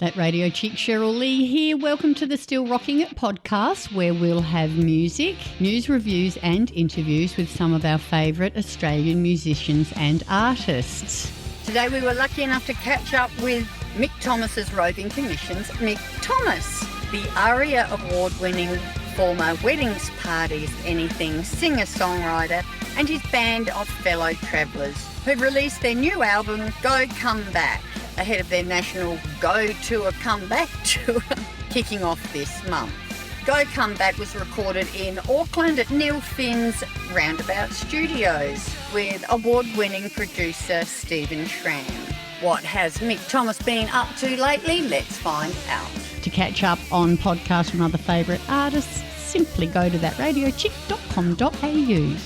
That radio chick Cheryl Lee here. Welcome to the Still Rocking It podcast, where we'll have music, news reviews and interviews with some of our favourite Australian musicians and artists. Today we were lucky enough to catch up with Mick Thomas's roving commissions, Mick Thomas, the ARIA award-winning former Weddings, Parties, Anything singer-songwriter, and his band of fellow travellers who released their new album, GoComeBack, ahead of their national Go Tour Comeback tour kicking off this month. GoComeBack was recorded in Auckland at Neil Finn's Roundabout Studios with award-winning producer Stephen Schramm. What has Mick Thomas been up to lately? Let's find out. To catch up on podcasts from other favourite artists, simply go to thatradiochick.com.au.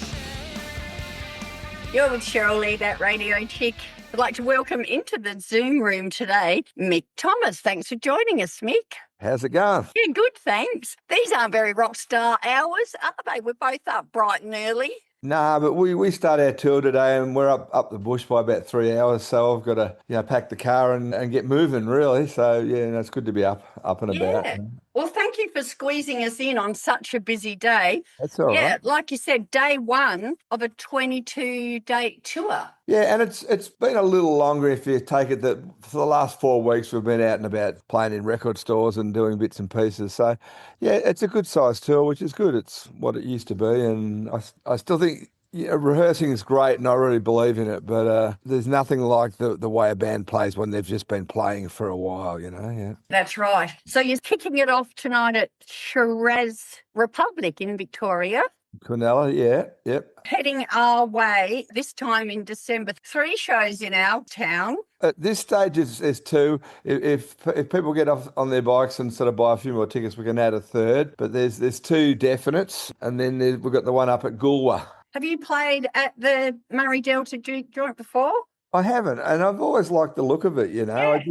You're with Cheryl Lee, that radio chick. I'd like to welcome into the Zoom room today, Mick Thomas. Thanks for joining us, Mick. How's it going? Yeah, good, thanks. These aren't very rock star hours, are they? We're both up bright and early. Nah, but we start our tour today and we're up the bush by about 3 hours, so I've got to pack the car and get moving really. So yeah, it's good to be up and about. Well, thank you for squeezing us in on such a busy day. That's all right. Yeah, like you said, day one of a 22-date tour. Yeah, and it's been a little longer if you take it that for the last 4 weeks we've been out and about playing in record stores and doing bits and pieces. So yeah, it's a good sized tour, which is good. It's what it used to be, and I still think rehearsing is great and I really believe in it, but there's nothing like the way a band plays when they've just been playing for a while, yeah. That's right. So you're kicking it off tonight at Shiraz Republic in Victoria. Quinella, yeah, yep. Heading our way this time in December. 3 shows in our town. At this stage, it's 2. If people get off on their bikes and sort of buy a few more tickets, we can add a third. But there's 2 definites, and then we've got the one up at Goolwa. Have you played at the Murray Delta joint before? I haven't, and I've always liked the look of it, Yeah. I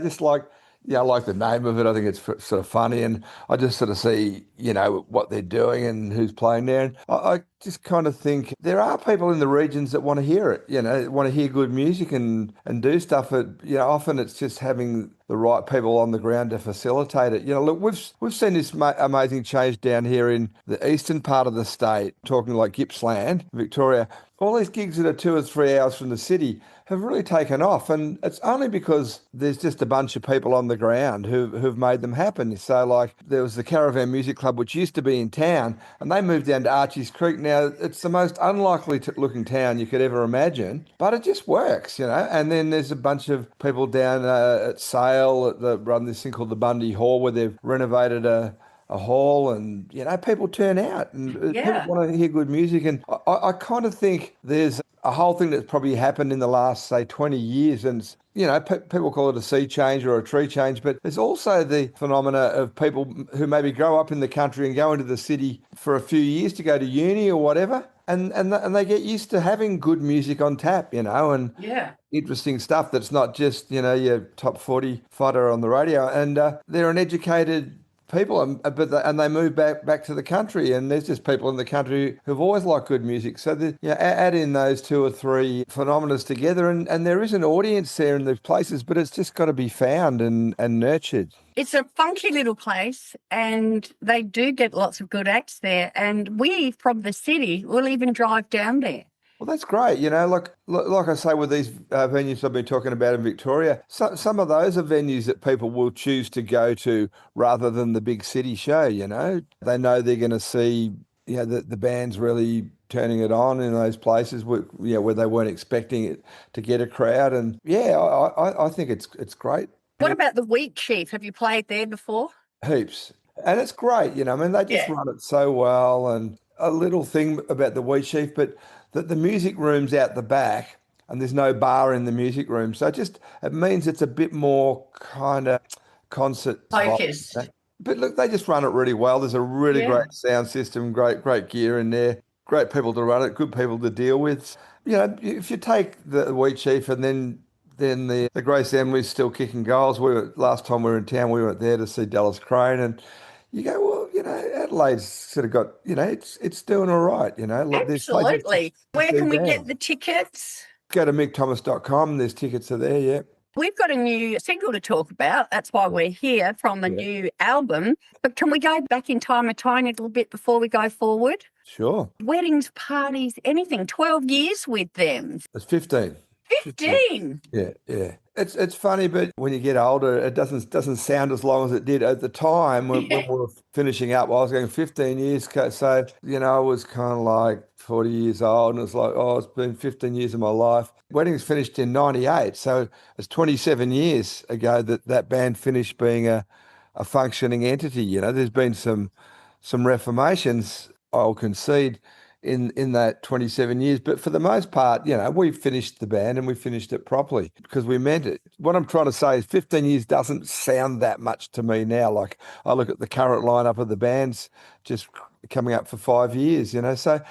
just like... Yeah, I like the name of it. I think it's sort of funny, and I just sort of see, what they're doing and who's playing there. And I just kind of think there are people in the regions that want to hear it, want to hear good music and do stuff. Often it's just having the right people on the ground to facilitate it. Look, we've seen this amazing change down here in the eastern part of the state, talking like Gippsland, Victoria. All these gigs that are 2 or 3 hours from the city have really taken off, and it's only because there's just a bunch of people on the ground who've made them happen. So like there was the Caravan Music Club, which used to be in town, and they moved down to Archie's Creek. Now it's the most unlikely looking town you could ever imagine, but it just works, And then there's a bunch of people down at Sale that run this thing called the Bundy Hall, where they've renovated a hall, and people turn out and people want to hear good music. And I kind of think there's a whole thing that's probably happened in the last, say, 20 years, and people call it a sea change or a tree change, but there's also the phenomena of people who maybe grow up in the country and go into the city for a few years to go to uni or whatever, and they get used to having good music on tap, and interesting stuff that's not just your top 40 fodder on the radio, and they're an educated people, and they move back to the country, and there's just people in the country who've always liked good music. So add in those 2 or 3 phenomena together, and there is an audience there in those places, but it's just got to be found and nurtured. It's a funky little place, and they do get lots of good acts there, and we from the city will even drive down there. Well, that's great. Like I say, with these venues I've been talking about in Victoria, some of those are venues that people will choose to go to rather than the big city show, They know they're going to see, the band's really turning it on in those places where they weren't expecting it to get a crowd. And, I think it's great. What about the Wheat Chief? Have you played there before? Heaps. And it's great, they just run it so well. And a little thing about the Wheat Chief, but the music room's out the back and there's no bar in the music room. So it means it's a bit more kind of concert focused. But look, they just run it really well. There's a really great sound system, great gear in there, great people to run it, good people to deal with. If you take the Wheat Chief and then the Grace Emily's still kicking goals. Last time we were in town, we went there to see Dallas Crane, and you go, well, Adelaide's sort of got, it's doing all right, Absolutely. Where can we get the tickets? Go to mickthomas.com. There's tickets are there, yeah. We've got a new single to talk about. That's why we're here, from the new album. But can we go back in time a tiny little bit before we go forward? Sure. Weddings, parties, anything. 12 years with them. It's 15. 15? Yeah. It's funny, but when you get older, it doesn't sound as long as it did at the time when we were finishing up. I was going 15 years, so I was kind of like 40 years old, and it's like, oh, it's been 15 years of my life. Weddings finished in '98, so it's 27 years ago that band finished being a functioning entity. There's been some reformations, I'll concede, in that 27 years. But for the most part, we finished the band and we finished it properly because we meant it. What I'm trying to say is 15 years doesn't sound that much to me now. Like, I look at the current lineup of the bands just coming up for 5 years, So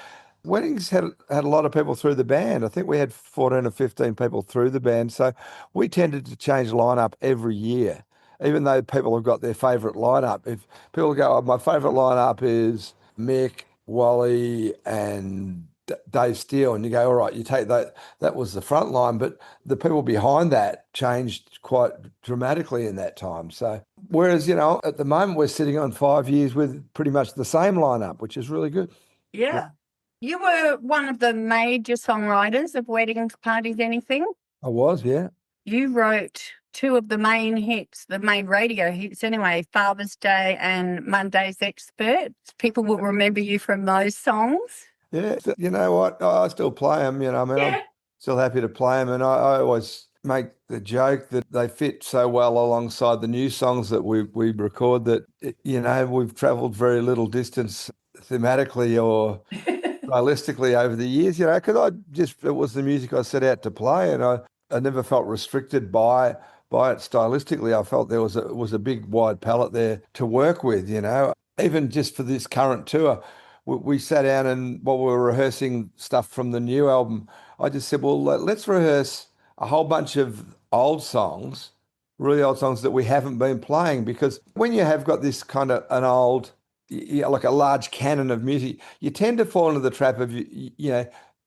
Weddings had a lot of people through the band. I think we had 14 or 15 people through the band. So we tended to change lineup every year, even though people have got their favourite lineup. If people go, oh, my favourite lineup is Mick, Wally and Dave Steele, and you go, all right, you take that was the front line, but the people behind that changed quite dramatically in that time. So whereas, at the moment we're sitting on 5 years with pretty much the same lineup, which is really good. Yeah. You were one of the major songwriters of Weddings, Parties, Anything. I was, yeah. You wrote two of the main hits, the main radio hits anyway, Father's Day and Monday's Expert. People will remember you from those songs. Yeah, you know what? I still play them, I'm still happy to play them. And I always make the joke that they fit so well alongside the new songs that we record that, we've travelled very little distance thematically or stylistically over the years, because it was the music I set out to play, and I never felt restricted by it stylistically. I felt there was a big wide palette there to work with, Even just for this current tour, we sat down and while we were rehearsing stuff from the new album, I just said, well, let's rehearse a whole bunch of old songs, really old songs that we haven't been playing, because when you have got this kind of an old, like a large canon of music, you tend to fall into the trap of,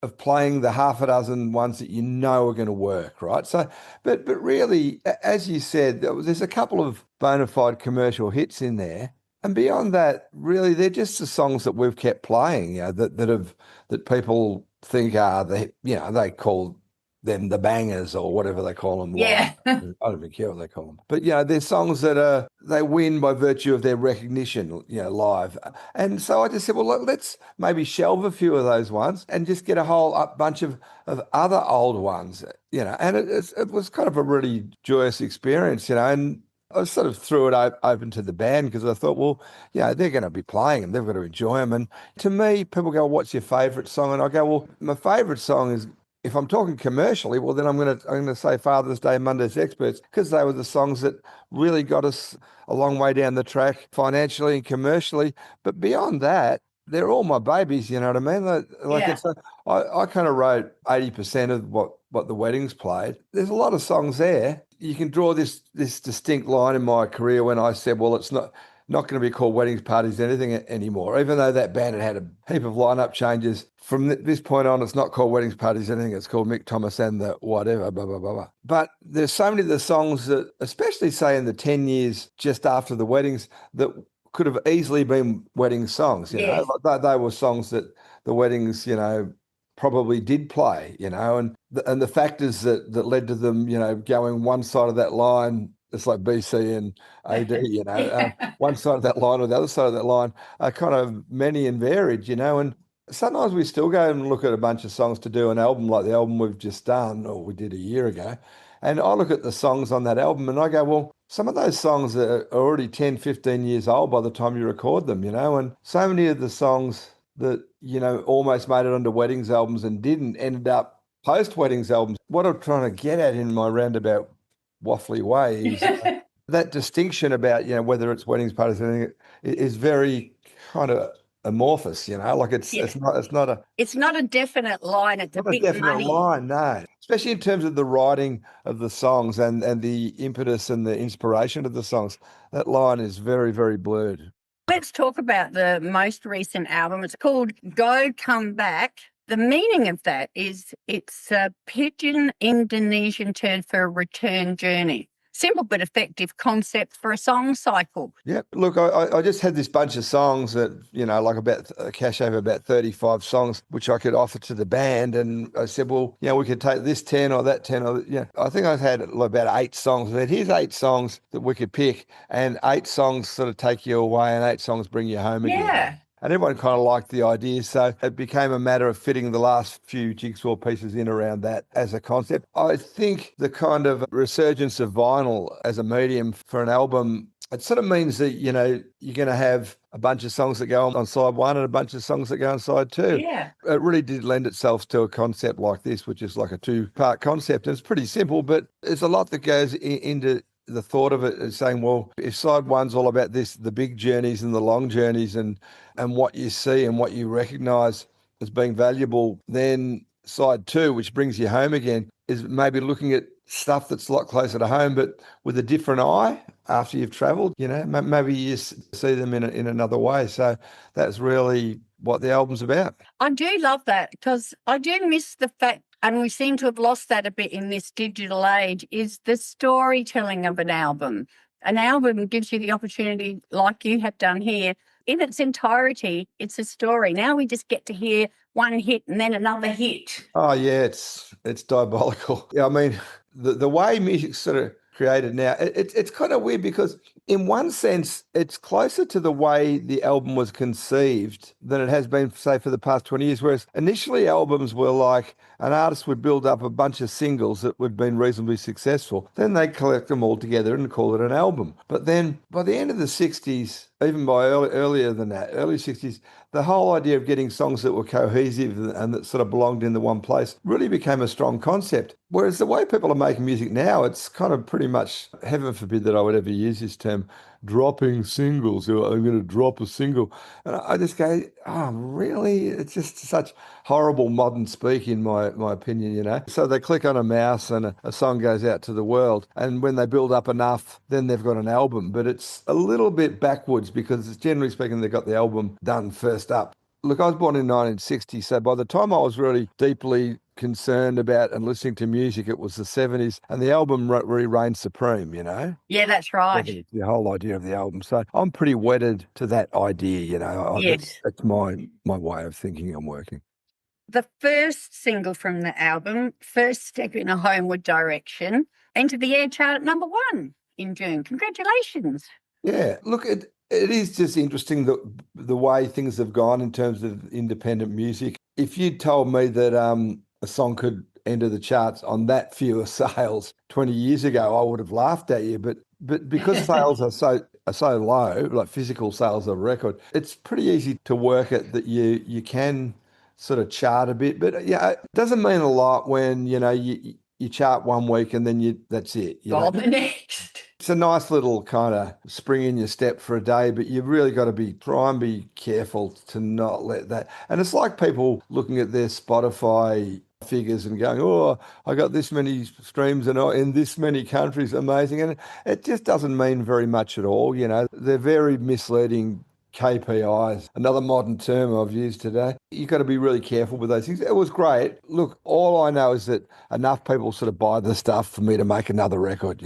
of playing the half a dozen ones that are going to work, right? So, but really, as you said, there's a couple of bona fide commercial hits in there, and beyond that, really, they're just the songs that we've kept playing, that people think are they call them the bangers or whatever they call them. Yeah. I don't even care what they call them. But, they're songs that they win by virtue of their recognition, live. And so I just said, well, let's maybe shelve a few of those ones and just get a whole bunch of other old ones, and it was kind of a really joyous experience, and I sort of threw it open to the band because I thought, well, they're going to be playing them. They've got to enjoy them. And to me, people go, what's your favourite song? And I go, well, my favourite song is, if I'm talking commercially, well, then I'm going to say Father's Day, Monday's Experts, because they were the songs that really got us a long way down the track financially and commercially. But beyond that, they're all my babies, you know what I mean? I kind of wrote 80% of what the Weddings played. There's a lot of songs there. You can draw this distinct line in my career when I said, well, it's not going to be called Weddings, Parties, Anything anymore, even though that band had a heap of lineup changes. From this point on, it's not called Weddings, Parties, Anything. It's called Mick Thomas and the whatever, blah, blah, blah, blah. But there's so many of the songs that, especially say in the 10 years just after the Weddings, that could have easily been wedding songs. They were songs that the Weddings, probably did play, and the factors that led to them, going one side of that line. It's like BC and AD, one side of that line or the other side of that line are kind of many and varied, and sometimes we still go and look at a bunch of songs to do an album like the album we've just done, or we did a year ago. And I look at the songs on that album and I go, well, some of those songs are already 10, 15 years old by the time you record them, and so many of the songs that, almost made it onto Weddings albums and didn't, ended up post-Weddings albums. What I'm trying to get at in my roundabout waffly way is that distinction about, whether it's Weddings, Parties, anything is very kind of amorphous, like it's not a definite line. It's not a big definite money line, no. Especially in terms of the writing of the songs and the impetus and the inspiration of the songs. That line is very, very blurred. Let's talk about the most recent album. It's called GoComeBack. The meaning of that is it's a Pidgin Indonesian term for a return journey. Simple but effective concept for a song cycle. Yeah, look, I just had this bunch of songs that, like about a cache over about 35 songs, which I could offer to the band. And I said, well, we could take this 10 or that 10 or, I think I had about 8 songs. I said, here's 8 songs that we could pick, and 8 songs sort of take you away and 8 songs bring you home again. Yeah. And everyone kind of liked the idea. So it became a matter of fitting the last few jigsaw pieces in around that as a concept. I think the kind of resurgence of vinyl as a medium for an album, it sort of means that, you're going to have a bunch of songs that go on side one and a bunch of songs that go on side two. Yeah. It really did lend itself to a concept like this, which is like a 2-part concept. And it's pretty simple, but there's a lot that goes into the thought of it is saying, well, if side one's all about this, the big journeys and the long journeys and what you see and what you recognize as being valuable, then side two, which brings you home again, is maybe looking at stuff that's a lot closer to home, but with a different eye after you've traveled, maybe you see them in another way. So that's really what the album's about. I do love that, because I do miss the fact, and we seem to have lost that a bit in this digital age, is the storytelling of an album. An album gives you the opportunity, like you have done here, in its entirety, it's a story. Now we just get to hear one hit and then another hit. Oh, yeah, it's diabolical. Yeah, I mean, the way music's sort of created now, it's kind of weird because in one sense, it's closer to the way the album was conceived than it has been, say, for the past 20 years, whereas initially albums were like an artist would build up a bunch of singles that would have been reasonably successful. Then they'd collect them all together and call it an album. But then by the end of the 60s, even by earlier than that, early 60s, the whole idea of getting songs that were cohesive and that sort of belonged in the one place really became a strong concept. Whereas the way people are making music now, it's kind of pretty much, heaven forbid that I would ever use this term, dropping singles. I'm going to drop a single. And I just go, oh, really? It's just such horrible modern speak, in my opinion, So they click on a mouse and a song goes out to the world. And when they build up enough, then they've got an album. But it's a little bit backwards because generally speaking, they've got the album done first up. Look, I was born in 1960, so by the time I was really deeply concerned about and listening to music, it was the 70s, and the album really reigned supreme, Yeah, that's right. The whole idea of the album. So I'm pretty wedded to that idea, Yes. That's my way of thinking and working. The first single from the album, First Step in a Homeward Direction, entered the air chart at number 1 in June. Congratulations. Yeah, look, it is just interesting the way things have gone in terms of independent music. If you'd told me that a song could enter the charts on that fewer sales 20 years ago, I would have laughed at you. But because sales are so low, like physical sales of record, it's pretty easy to work it that you can sort of chart a bit. But yeah, it doesn't mean a lot when you chart one week and then that's it. The next. It's a nice little kind of spring in your step for a day, but you've really got to try and be careful to not let that. And it's like people looking at their Spotify figures and going, oh, I got this many streams and in this many countries, amazing. And it just doesn't mean very much at all. They're very misleading KPIs, another modern term I've used today. You've got to be really careful with those things. It was great. Look, all I know is that enough people sort of buy the stuff for me to make another record,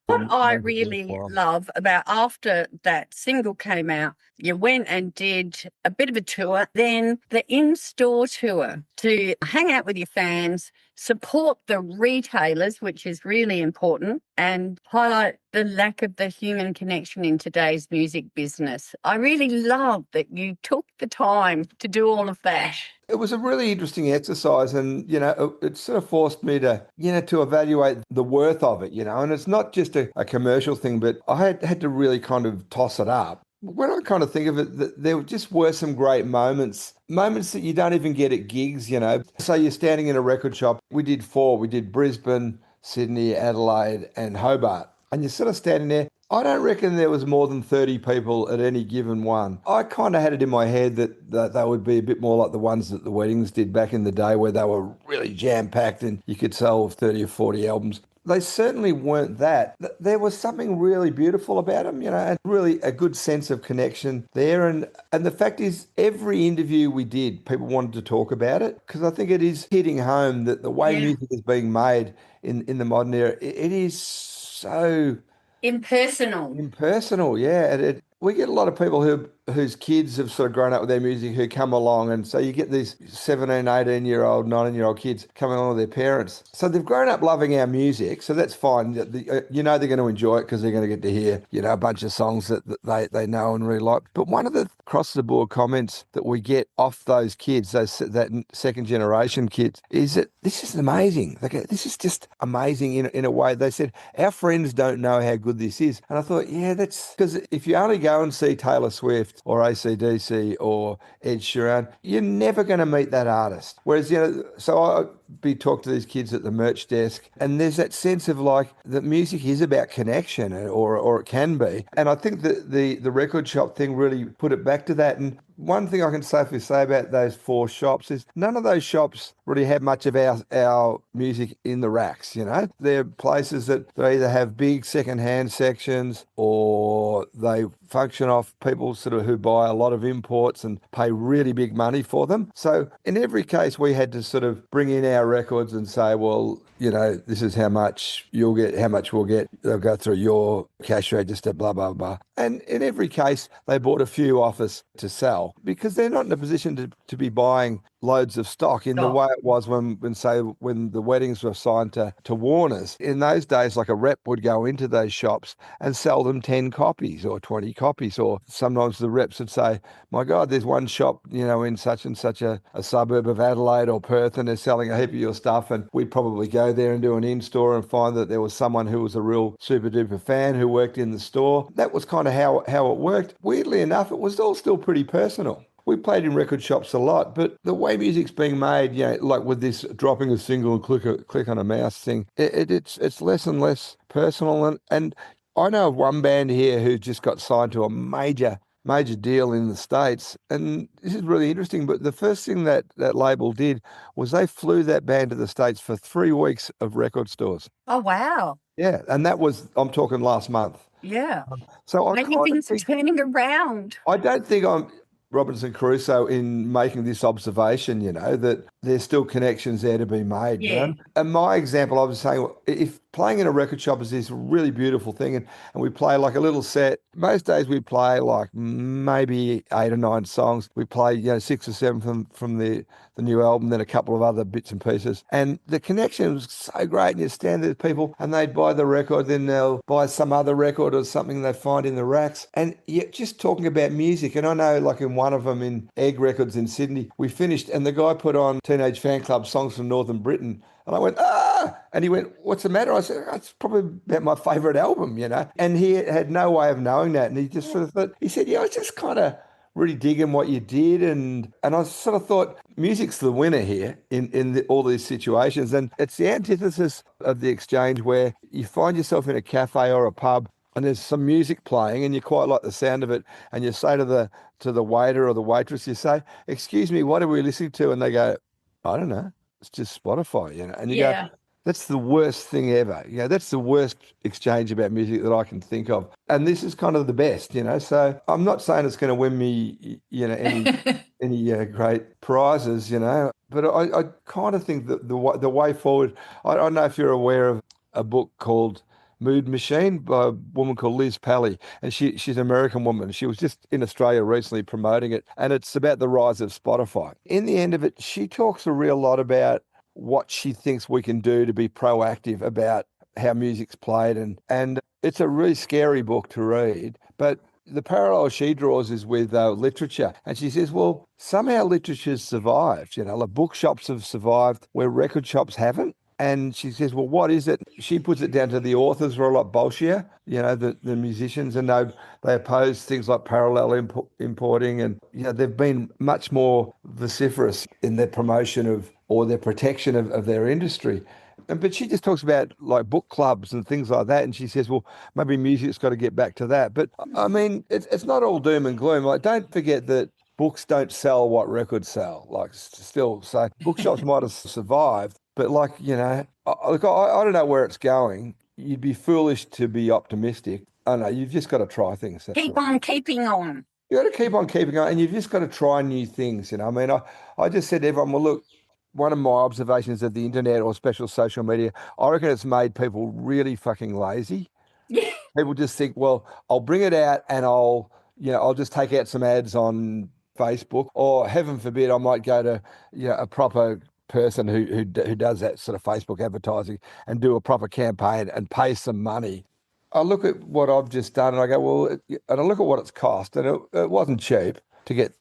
What I really love about after that single came out, you went and did a bit of a tour, then the in-store tour to hang out with your fans, support the retailers, which is really important, and highlight the lack of the human connection in today's music business. I really love that you took the time to do all of that. It was a really interesting exercise, and it sort of forced me to to evaluate the worth of it, and it's not just a commercial thing, but I had to really kind of toss it up. When I kind of think of it, there just were some great moments that you don't even get at gigs, So you're standing in a record shop. We did 4. We did Brisbane, Sydney, Adelaide, and Hobart, and you're sort of standing there. I don't reckon there was more than 30 people at any given one. I kind of had it in my head that they would be a bit more like the ones that the weddings did back in the day, where they were really jam-packed and you could sell 30 or 40 albums. they certainly weren't that. There was something really beautiful about them, and really a good sense of connection there. And the fact is, every interview we did, people wanted to talk about it because I think it is hitting home that the way Yeah. music is being made in the modern era, it is so Impersonal. impersonal. Yeah, we get a lot of people whose kids have sort of grown up with their music who come along, and so you get these 17, 18-year-old, 19-year-old kids coming along with their parents. So they've grown up loving our music, so that's fine. They're going to enjoy it because they're going to get to hear, a bunch of songs that they know and really like. But one of the across the board comments that we get off those kids, that second generation kids, is that this is amazing. They go, this is just amazing in a way. They said, our friends don't know how good this is. And I thought, yeah, that's because if you only go and see Taylor Swift or AC/DC or Ed Sheeran, you're never going to meet that artist. Whereas, so I'd be talking to these kids at the merch desk, and there's that sense of like that music is about connection, or it can be. And I think that the record shop thing really put it back to that. And one thing I can safely say about those 4 shops is none of those shops really have much of our music in the racks, They're places that they either have big second-hand sections or they function off people sort of who buy a lot of imports and pay really big money for them. So in every case, we had to sort of bring in our records and say, well, this is how much you'll get, how much we'll get. They'll go through your cash register, blah, blah, blah. And in every case, they bought a few off us to sell because they're not in a position to be buying loads of stock in the way it was when the weddings were signed to Warner's. In those days, like a rep would go into those shops and sell them 10 copies or 20 copies, or sometimes the reps would say, my God, there's one shop, in such and such a suburb of Adelaide or Perth, and they're selling a heap of your stuff, and we'd probably go there and do an in-store and find that there was someone who was a real super-duper fan who worked in the store. That was kind of how it worked. Weirdly enough, it was all still pretty personal. We played in record shops a lot, but the way music's being made, like with this dropping a single and click on a mouse thing, it's less and less personal. And I know of one band here who just got signed to a major deal in the States. And this is really interesting, but the first thing that label did was they flew that band to the States for 3 weeks of record stores. Oh, wow. Yeah, and that was, I'm talking last month. Yeah. So Maybe things are turning around. I don't think I'm Robinson Crusoe in making this observation, that there's still connections there to be made. Yeah. And my example, I was saying, if playing in a record shop is this really beautiful thing, and we play like a little set, most days we play like maybe 8 or 9 songs. We play, 6 or 7 from the new album, then a couple of other bits and pieces. And the connection was so great. And you stand there with people and they'd buy the record, then they'll buy some other record or something they find in the racks. And you're just talking about music. And I know like in one of them in Egg Records in Sydney, we finished and the guy put on Teenage Fan Club songs from Northern Britain. And I went, ah! And he went, what's the matter? I said, that's probably about my favourite album, And he had no way of knowing that. And he just sort of thought, he said, I was just kind of really digging what you did. And I sort of thought, music's the winner here in all these situations. And it's the antithesis of the exchange where you find yourself in a cafe or a pub and there's some music playing and you quite like the sound of it. And you say to the waiter or the waitress, you say, excuse me, what are we listening to? And they go, I don't know. It's just Spotify, And you go, that's the worst thing ever. That's the worst exchange about music that I can think of. And this is kind of the best, So I'm not saying it's going to win me, any great prizes, But I kind of think that the way forward, I don't know if you're aware of a book called Mood Machine by a woman called Liz Pally. And she's an American woman. She was just in Australia recently promoting it. And it's about the rise of Spotify. In the end of it, she talks a real lot about what she thinks we can do to be proactive about how music's played. And it's a really scary book to read. But the parallel she draws is with literature. And she says, well, somehow literature's survived. Like bookshops have survived where record shops haven't. And she says, well, what is it? She puts it down to the authors were a lot bolshier, the musicians, and they oppose things like parallel importing. And, they've been much more vociferous in their promotion of or their protection of their industry. But she just talks about like book clubs and things like that. And she says, well, maybe music's got to get back to that. But I mean, it's not all doom and gloom. Like, don't forget that books don't sell what records sell. Like, still, so bookshops might have survived. But like, Look, I don't know where it's going. You'd be foolish to be optimistic. I don't know. You've just got to try things. That's Keep right. on keeping on. You got to keep on keeping on, and you've just got to try new things. I mean, I just said to everyone, well, look, one of my observations of the internet or special social media, I reckon it's made people really fucking lazy. Yeah. People just think, well, I'll bring it out and I'll just take out some ads on Facebook, or heaven forbid, I might go to, a proper person who does that sort of Facebook advertising and do a proper campaign and pay some money. I look at what I've just done and I go, well, and I look at what it's cost, and it wasn't cheap to get,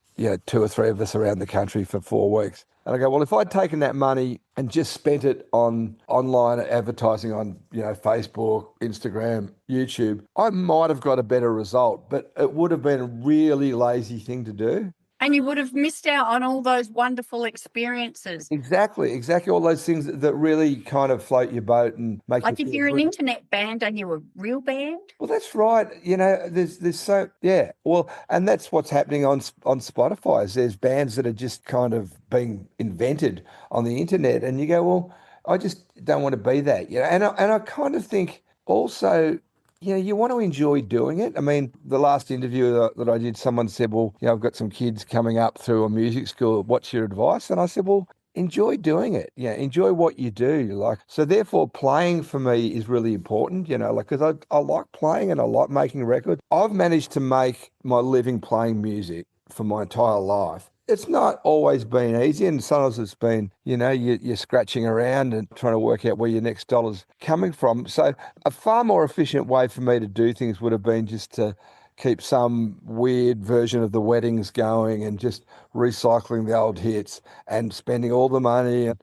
two or three of us around the country for 4 weeks. And I go, well, if I'd taken that money and just spent it on online advertising on, Facebook, Instagram, YouTube, I might have got a better result, but it would have been a really lazy thing to do. And you would have missed out on all those wonderful experiences. Exactly. All those things that really kind of float your boat and make Like you if feel you're an good. internet band, are you a real band? Well, that's right. There's so, yeah. Well, and that's what's happening on Spotify. Is there's bands that are just kind of being invented on the internet, and you go, well, I just don't want to be that. And I kind of think also, you want to enjoy doing it. I mean, the last interview that I did, someone said, well, I've got some kids coming up through a music school. What's your advice? And I said, well, enjoy doing it. Enjoy what you do. So therefore playing for me is really important, because I like playing and I like making records. I've managed to make my living playing music for my entire life. It's not always been easy, and sometimes it's been, you're scratching around and trying to work out where your next dollar's coming from. So a far more efficient way for me to do things would have been just to keep some weird version of the weddings going and just recycling the old hits and spending all the money and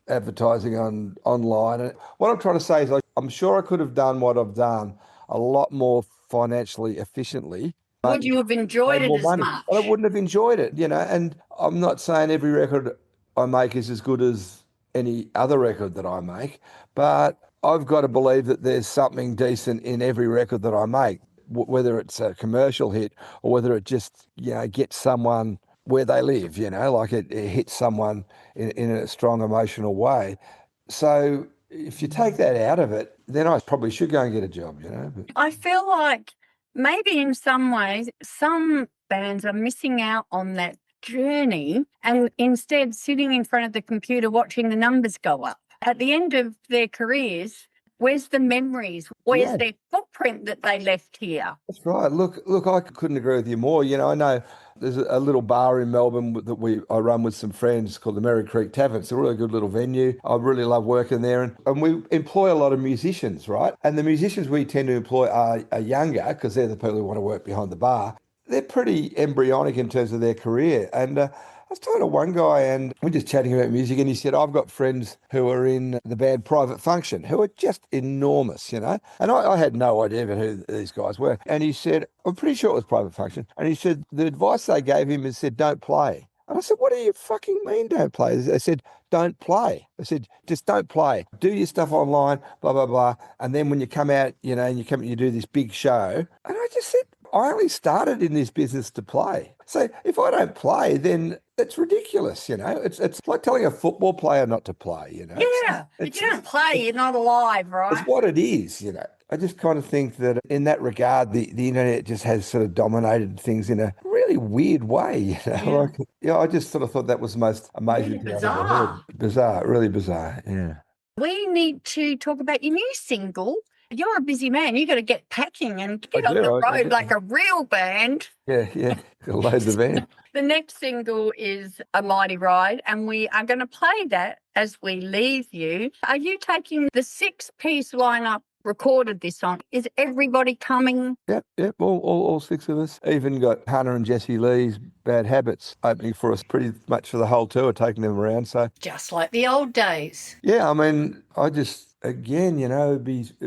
advertising online. And what I'm trying to say is I'm sure I could have done what I've done a lot more financially efficiently. Would you have enjoyed it as much? I wouldn't have enjoyed it, and I'm not saying every record I make is as good as any other record that I make, but I've got to believe that there's something decent in every record that I make, whether it's a commercial hit or whether it just, gets someone where they live, like it hits someone in a strong emotional way. So if you take that out of it, then I probably should go and get a job, But I feel like maybe in some ways, some bands are missing out on that journey and instead sitting in front of the computer watching the numbers go up. At the end of their careers, where's the memories? Where's their footprint that they left here? That's right. Look, I couldn't agree with you more. I know there's a little bar in Melbourne that I run with some friends called the Merry Creek Tavern. It's a really good little venue. I really love working there. And we employ a lot of musicians, right? And the musicians we tend to employ are younger because they're the people who want to work behind the bar. They're pretty embryonic in terms of their career. And I was talking to one guy and we're just chatting about music, and he said, I've got friends who are in the band Private Function who are just enormous, And I had no idea even who these guys were. And he said, I'm pretty sure it was Private Function. And he said, the advice they gave him is said, don't play. And I said, what do you fucking mean don't play? They said, don't play. I said, just don't play. Do your stuff online, blah, blah, blah. And then when you come out, and you do this big show. And I just said, I only started in this business to play. So if I don't play, then it's ridiculous, It's like telling a football player not to play, Yeah, if you don't play, you're not alive, right? It's what it is, I just kind of think that in that regard, the internet just has sort of dominated things in a really weird way, Yeah. I just sort of thought that was the most amazing Really thing I've ever heard. Bizarre, really bizarre, yeah. We need to talk about your new single. You're a busy man. You got to get packing and get on the road like a real band. Yeah. Load the van. The next single is A Mighty Ride, and we are going to play that as we leave you. Are you taking the 6-piece lineup recorded this on? Is everybody coming? Yep. All 6 of us. Even got Hannah and Jessie Lee's Bad Habits opening for us pretty much for the whole tour, taking them around. So just like the old days. Yeah, I mean, I just, again, it'd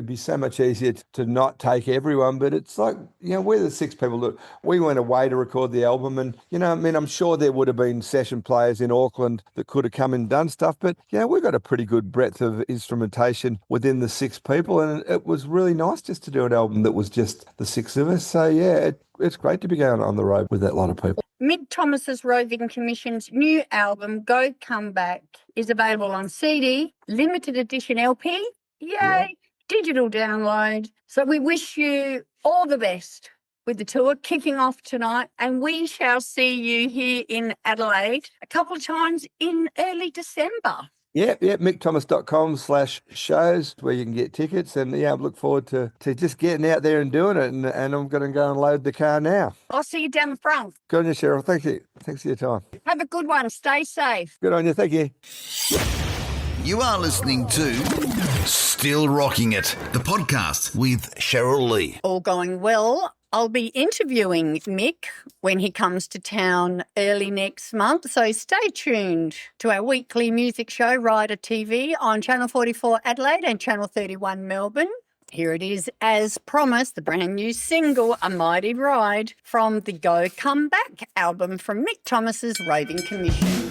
be so much easier to not take everyone, but it's like, we're the 6 people that we went away to record the album, and I'm sure there would have been session players in Auckland that could have come and done stuff, but we've got a pretty good breadth of instrumentation within the 6 people, and it was really nice just to do an album that was just the 6 of us. So it's great to be going on the road with that lot of people. Mick Thomas's Roving Commission's new album, Go Comeback, is available on CD, limited edition LP, yay, digital download. So we wish you all the best with the tour kicking off tonight, and we shall see you here in Adelaide a couple of times in early December. Yep, mickthomas.com/shows where you can get tickets. And I look forward to just getting out there and doing it. And I'm going to go and load the car now. I'll see you down the front. Good on you, Cheryl. Thank you. Thanks for your time. Have a good one. Stay safe. Good on you. Thank you. You are listening to Still Rocking It, the podcast with Cheryl Lee. All going well. I'll be interviewing Mick when he comes to town early next month, so stay tuned to our weekly music show, Rider TV, on Channel 44 Adelaide and Channel 31 Melbourne. Here it is, as promised, the brand new single, A Mighty Ride, from the Go Comeback album from Mick Thomas's Roving Commission.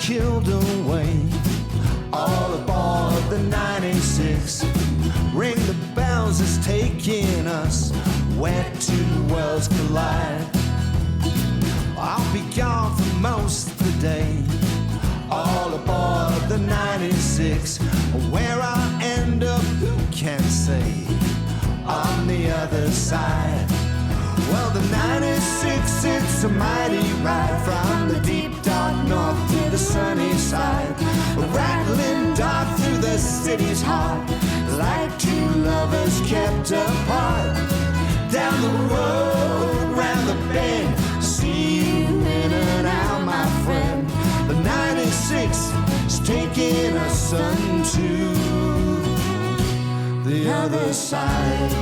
Killed away, all aboard the 96. Ring the bells, it's taking us where two worlds collide. I'll be gone for most of the day, all aboard the 96. Where I'll end up, who can say, on the other side. Well, the 96, it's a mighty ride from the deep dark north to the sunny side. Rattling dark through the city's heart, like two lovers kept apart. Down the road, round the bend, see you in and out, my friend. The 96 is taking us unto the other side.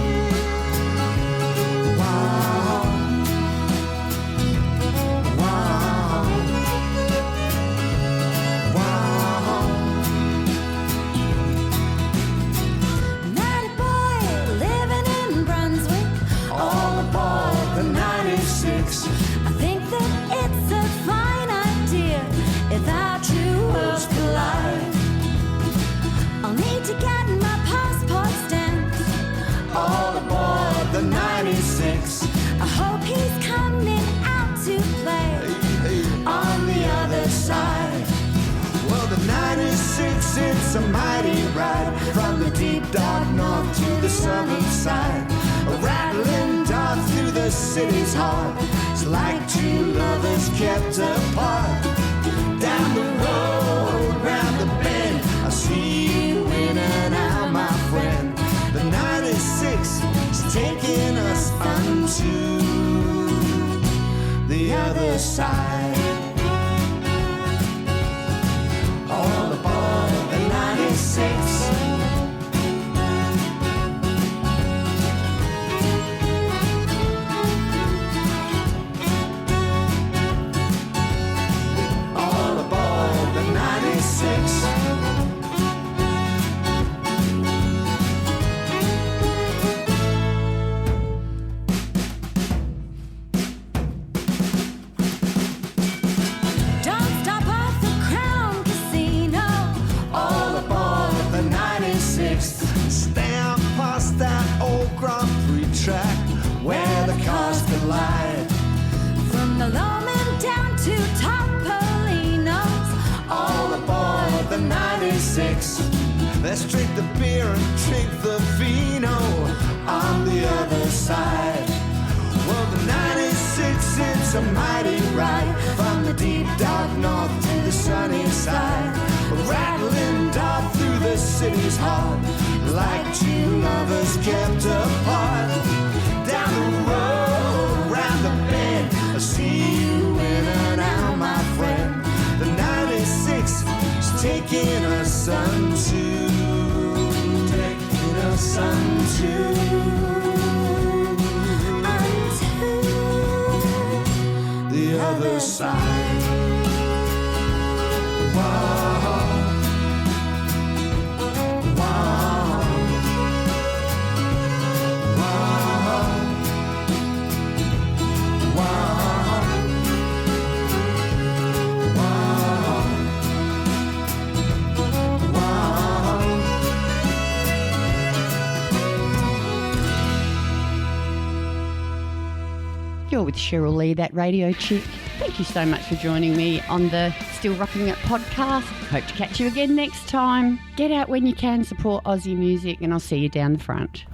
I think that it's a fine idea if our two worlds collide. I'll need to get my passport stamped. All aboard the 96. I hope he's coming out to play on the other side. Well, the 96, it's a mighty ride from the deep dark north to the southern side. Rattling dark through the city's heart, it's like two lovers kept apart. Down the road, round the bend, I see you in and out, my friend. The 96 is taking us unto the other side. All aboard the 96. Where the cars collide. From the Lowman down to Topolino's, all aboard the 96. Let's drink the beer and drink the vino on the other side. Well, the 96, it's a mighty ride from the deep dark north to the sunny side. Rattling dark through the city's heart, like two lovers kept apart. Down the road, round the bend, I see you in and out, my friend. The 96 is taking us unto the other side. Wow. Wow. Wow. You're with Cheryl Lee, that radio chick. Thank you so much for joining me on the Still Rocking It podcast. Hope to catch you again next time. Get out when you can, support Aussie music, and I'll see you down the front.